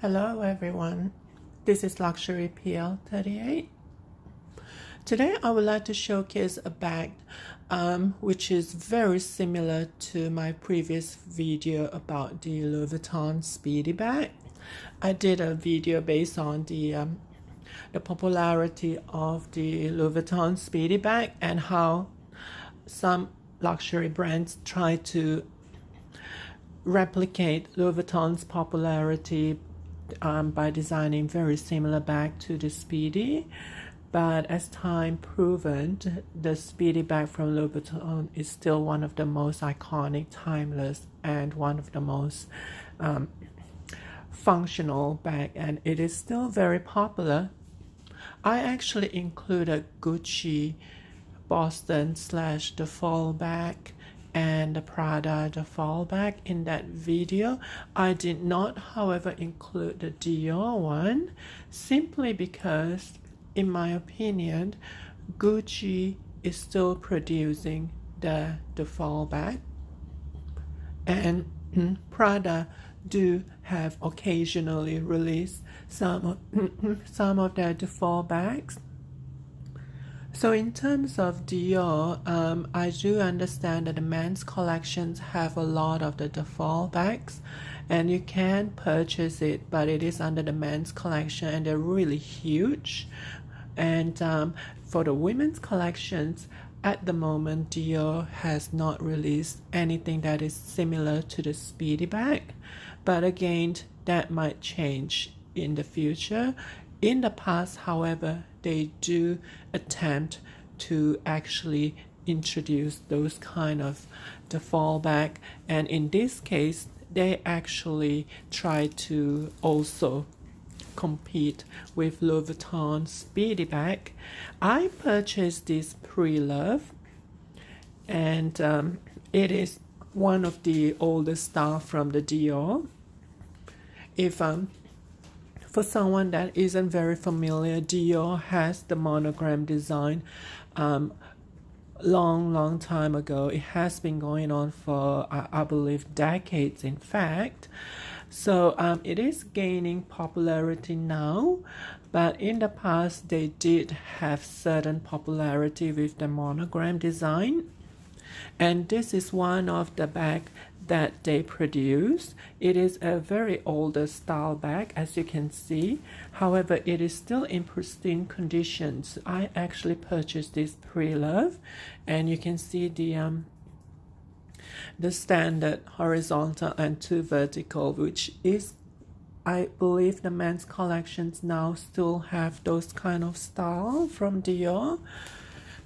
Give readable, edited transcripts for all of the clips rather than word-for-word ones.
Hello everyone, this is Luxury PL38. Today I would like to showcase a bag which is very similar to my previous video about the Louis Vuitton Speedy bag. I did a video based on the popularity of the Louis Vuitton Speedy bag and how some luxury brands try to replicate Louis Vuitton's popularity by designing very similar bag to the Speedy. But as time proven, the Speedy bag from Louis Vuitton is still one of the most iconic, timeless, and one of the most functional bag, and it is still very popular. I actually included Gucci Boston / the fall bag and the Prada the fall bag in that video. I did not, however, include the Dior one, simply because, in my opinion, Gucci is still producing the fall bag, and Prada do have occasionally released some of their default bags. So in terms of Dior, I do understand that the men's collections have a lot of the default bags, and you can purchase it, but it is under the men's collection and they're really huge. And for the women's collections, at the moment Dior has not released anything that is similar to the Speedy bag, but again, that might change in the future. In the past, however, they do attempt to actually introduce those kind of default bag, and in this case they actually try to also compete with Louis Vuitton Speedy bag. I purchased this pre-love, and it is one of the oldest style from the Dior. If for someone that isn't very familiar, Dior has the monogram design long time ago. It has been going on for I believe decades, in fact. So it is gaining popularity now, but in the past they did have certain popularity with the monogram design, and this is one of the bag that they produce. It is a very older style bag, as you can see. However, it is still in pristine conditions. I actually purchased this pre-love, and you can see the standard horizontal and 2 vertical, which is, I believe, the men's collections now still have those kind of style from Dior.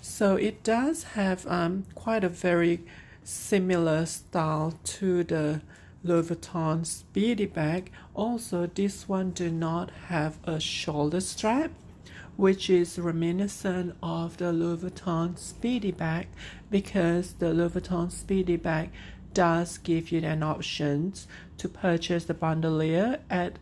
So it does have quite a very similar style to the Louis Vuitton Speedy bag. Also, this one do not have a shoulder strap, which is reminiscent of the Louis Vuitton Speedy bag, because the Louis Vuitton Speedy bag does give you an option to purchase the bandolier at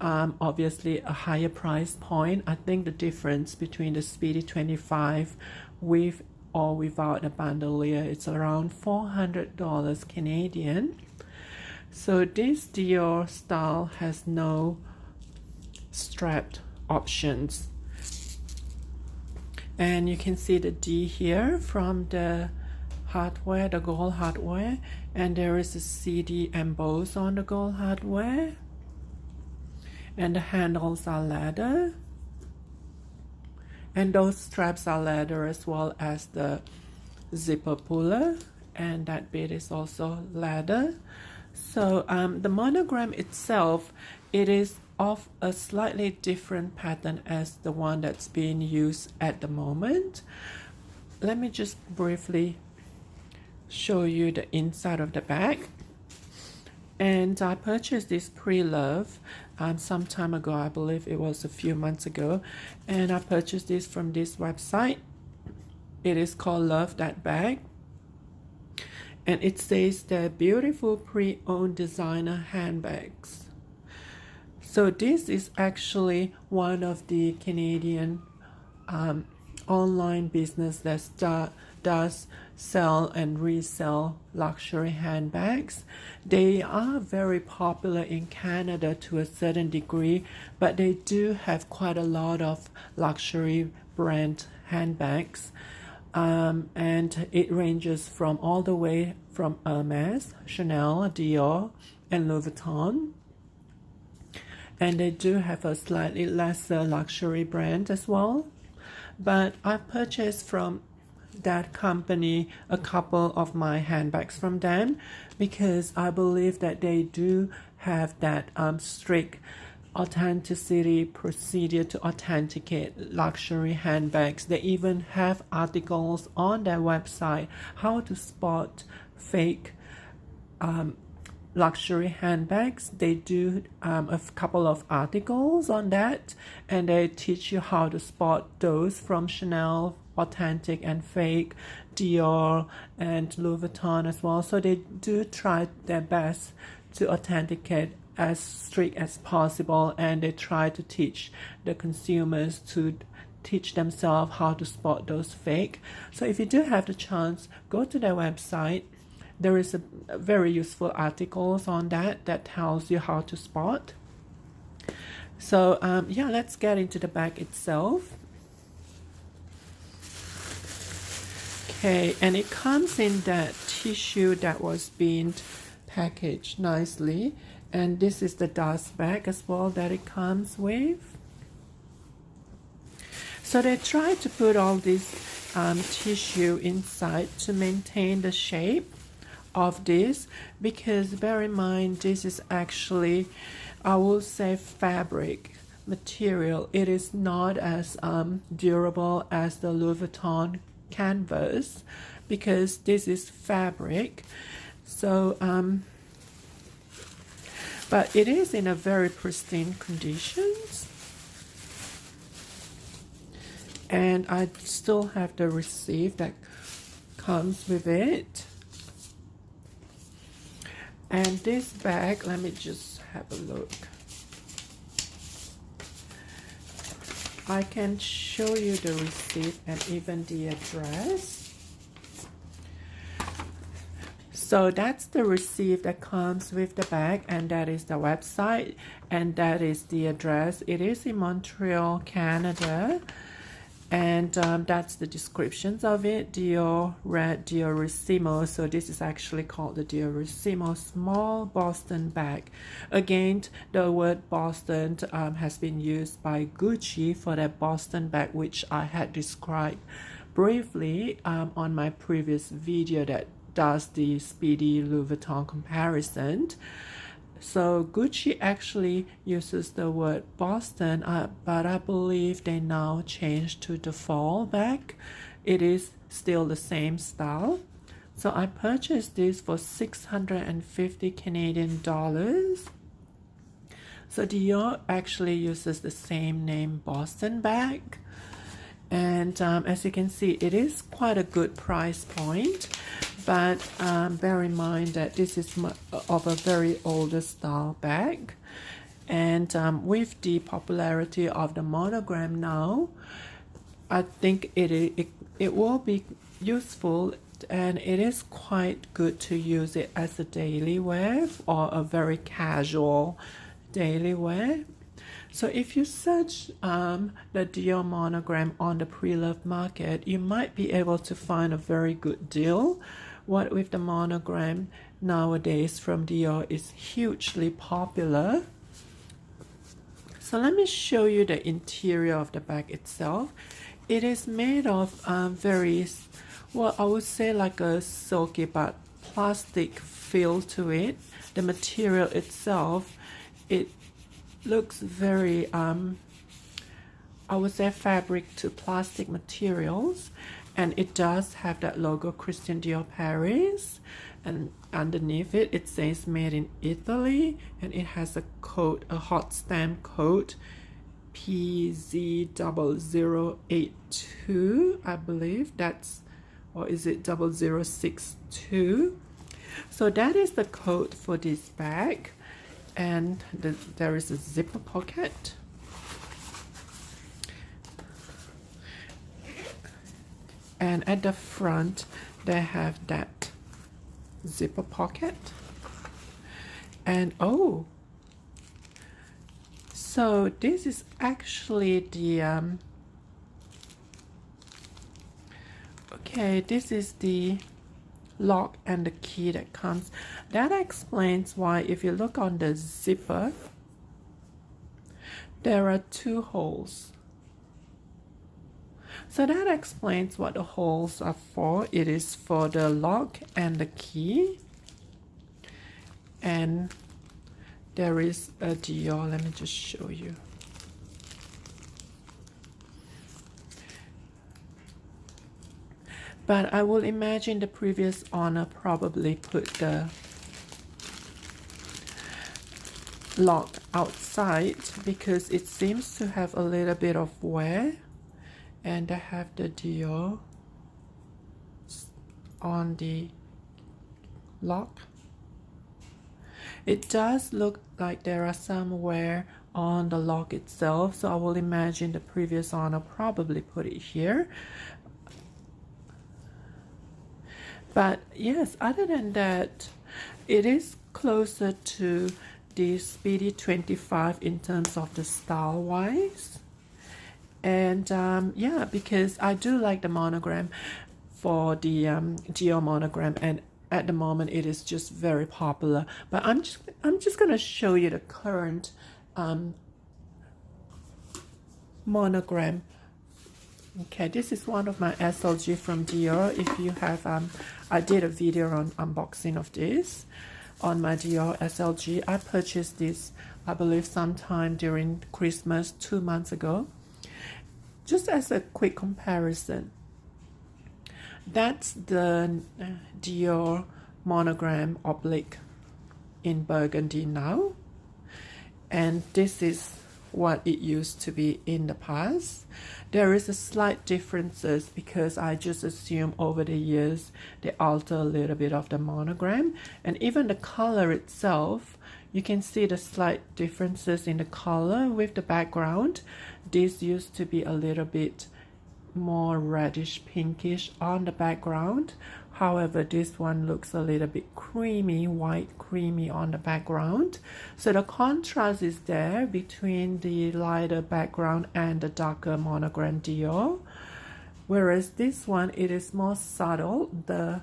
obviously a higher price point. I think the difference between the Speedy 25 with or without the bandolier, it's around $400 Canadian. So this Dior style has no strapped options, and you can see the D here from the hardware, the gold hardware, and there is a CD embossed on the gold hardware, and the handles are leather, and those straps are leather, as well as the zipper puller, and that bit is also leather. So the monogram itself, it is of a slightly different pattern as the one that's being used at the moment. Let me just briefly show you the inside of the bag. And I purchased this pre-love some time ago. I believe it was a few months ago, and I purchased this from this website. It is called Love That Bag, and it says they're beautiful pre-owned designer handbags. So this is actually one of the Canadian online business does sell and resell luxury handbags. They are very popular in Canada to a certain degree, but they do have quite a lot of luxury brand handbags. And it ranges from all the way from Hermes, Chanel, Dior, and Louis Vuitton. And they do have a slightly lesser luxury brand as well. But I purchased from that company a couple of my handbags from them because I believe that they do have that strict authenticity procedure to authenticate luxury handbags. They even have articles on their website how to spot fake luxury handbags. They do a couple of articles on that, and they teach you how to spot those from Chanel, authentic and fake, Dior and Louis Vuitton as well. So they do try their best to authenticate as strict as possible, and they try to teach the consumers to teach themselves how to spot those fake. So if you do have the chance, go to their website. There is a very useful articles on that tells you how to spot. So yeah, let's get into the bag itself. Okay, and it comes in that tissue that was being packaged nicely, and this is the dust bag as well that it comes with. So they try to put all this tissue inside to maintain the shape of this, because bear in mind this is actually, I will say, fabric material. It is not as durable as the Louis Vuitton canvas because this is fabric. So but it is in a very pristine conditions, and I still have the receipt that comes with it. And this bag, let me just have a look. I can show you the receipt and even the address. So that's the receipt that comes with the bag, and that is the website, and that is the address. It is in Montreal, Canada, and that's the descriptions of it. Dior red diorissimo. So this is actually called the diorissimo small Boston bag. Again, the word Boston has been used by Gucci for that Boston bag, which I had described briefly on my previous video that does the speedy Louis Vuitton comparison. So Gucci actually uses the word Boston, but I believe they now changed to the fall bag. It is still the same style. So I purchased this for 650 Canadian dollars. So Dior actually uses the same name Boston bag. And as you can see, it is quite a good price point. But bear in mind that this is of a very older style bag, and with the popularity of the monogram now, I think it will be useful, and it is quite good to use it as a daily wear or a very casual daily wear. So if you search the Dior monogram on the pre-loved market, you might be able to find a very good deal. What with the monogram nowadays from Dior is hugely popular. So let me show you the interior of the bag itself. It is made of very, well, I would say like a silky but plastic feel to it. The material itself, it looks very, I would say, fabric to plastic materials. And it does have that logo Christian Dior Paris, and underneath it, it says made in Italy, and it has a code, a hot stamp code, PZ0082, I believe that's, or is it 0062? So that is the code for this bag, and there is a zipper pocket. and at the front they have that zipper pocket. And oh, so this is actually the okay, this is the lock and the key that comes. That explains why if you look on the zipper, there are 2 holes. So that explains what the holes are for. It is for the lock and the key. And there is a Dior, let me just show you. But I will imagine the previous owner probably put the lock outside because it seems to have a little bit of wear. And I have the Dior on the lock. It does look like there are some wear on the lock itself, so I will imagine the previous owner probably put it here. But yes, other than that, it is closer to the Speedy 25 in terms of the style wise. And yeah, because I do like the monogram for the Dior monogram, and at the moment it is just very popular. But I'm just gonna show you the current monogram. Okay, this is one of my SLG from Dior. If you have I did a video on unboxing of this on my Dior SLG. I purchased this, I believe, sometime during Christmas 2 months ago. Just as a quick comparison, that's the Dior monogram oblique in burgundy now, and this is what it used to be in the past. There is a slight differences because I just assume over the years they alter a little bit of the monogram, and even the color itself, you can see the slight differences in the color with the background. This used to be a little bit more reddish pinkish on the background. However, this one looks a little bit creamy, white creamy on the background. So the contrast is there between the lighter background and the darker monogram Dior. Whereas this one, it is more subtle. The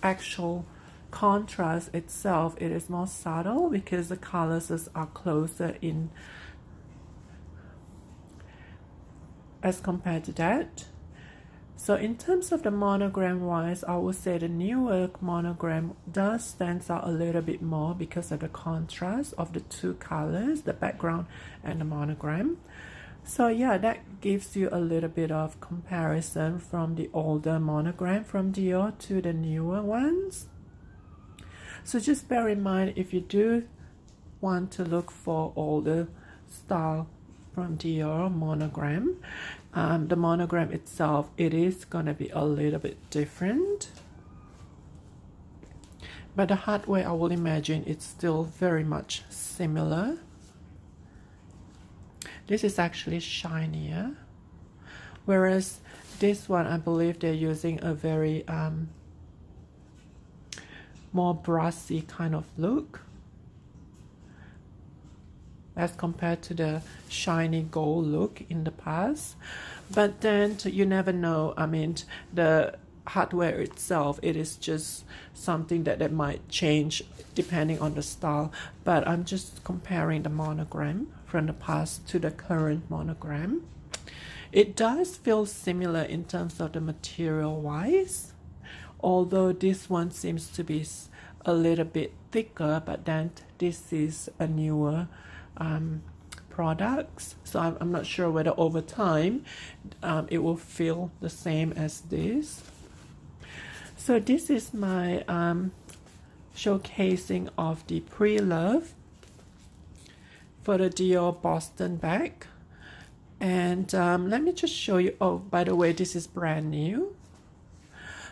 actual contrast itself, it is more subtle because the colors are closer in as compared to that. So in terms of the monogram wise, I would say the newer monogram does stand out a little bit more because of the contrast of the 2 colors, the background and the monogram. So yeah, that gives you a little bit of comparison from the older monogram from Dior to the newer ones. So just bear in mind, if you do want to look for older style from Dior monogram, the monogram itself, it is going to be a little bit different. But the hardware, I will imagine it's still very much similar. This is actually shinier, whereas this one, I believe they're using a very more brassy kind of look as compared to the shiny gold look in the past. But then you never know. I mean, the hardware itself, it is just something that might change depending on the style. But I'm just comparing the monogram from the past to the current monogram. It does feel similar in terms of the material wise, although this one seems to be a little bit thicker, but then this is a newer products, so I'm not sure whether over time it will feel the same as this. So this is my showcasing of the pre-love for the Dior Boston bag. And let me just show you, oh, by the way, this is brand new.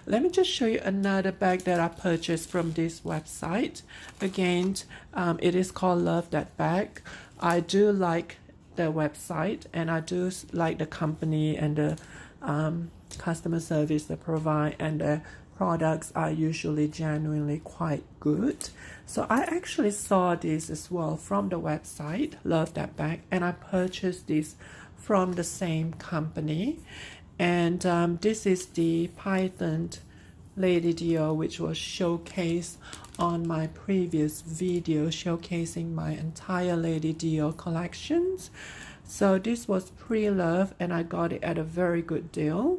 Let me just show you another bag that I purchased from this website. Again, it is called Love That Bag. I do like the website, and I do like the company and the customer service they provide, and the products are usually genuinely quite good. So I actually saw this as well from the website. Love that bag, and I purchased this from the same company. And this is the Python Lady Dior, which was showcased on my previous video showcasing my entire Lady Dior collections. So this was pre-loved, and I got it at a very good deal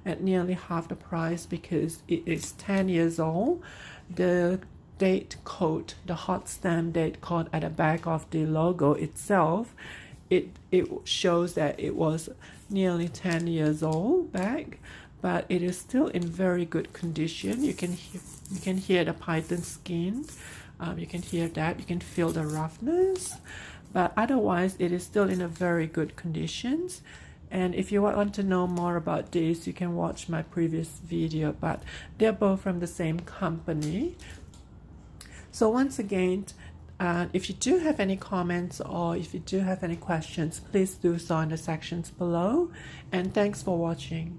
at nearly half the price because it is 10 years old. The date code, the hot stamp date code at the back of the logo itself, it shows that it was nearly 10 years old bag, but it is still in very good condition. You can hear the python skin. You can hear that. You can feel the roughness, but otherwise it is still in a very good conditions. And if you want to know more about this, you can watch my previous video, but they're both from the same company. So once again, if you do have any comments or if you do have any questions, please do so in the sections below. And thanks for watching.